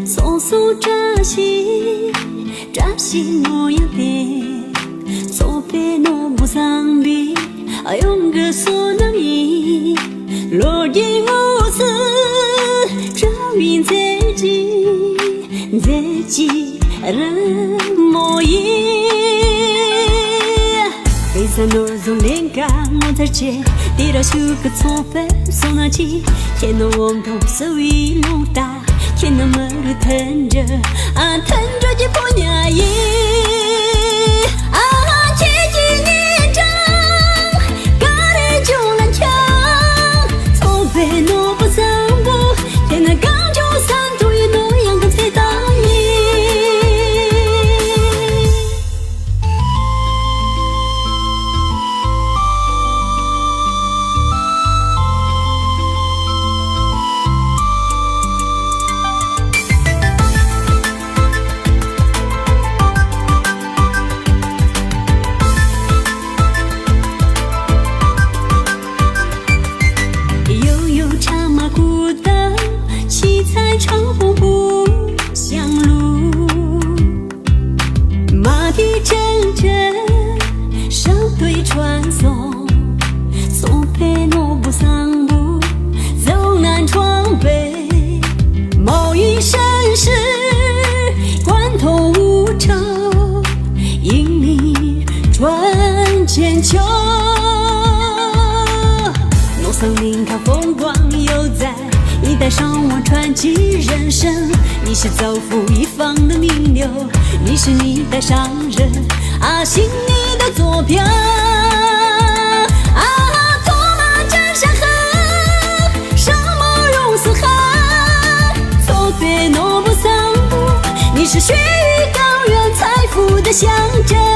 松松扎西诺呀别，错别诺不丧别，用个索能伊，落叶无私，这云在即人莫言。悲伤诺从脸干我在街，地到修个错分送那起，天诺望头手一路大。天那么的疼着，疼着就不压抑。切记年长，家里就难强。从北诺不散步，天那刚就三头也诺样个才答应。长虹不相路，马蹄阵阵，上对传送，送陪诺不丧步，走南闯北，冒雨盛世，关头无愁，引你转千秋。诺桑林看风光悠哉。一代上网传奇人生，你是造福一方的名流，你是历代商人，信你的坐标。托马镇山河，沙漠融四海，错别诺不丧步，你是雪域高原财富的象征。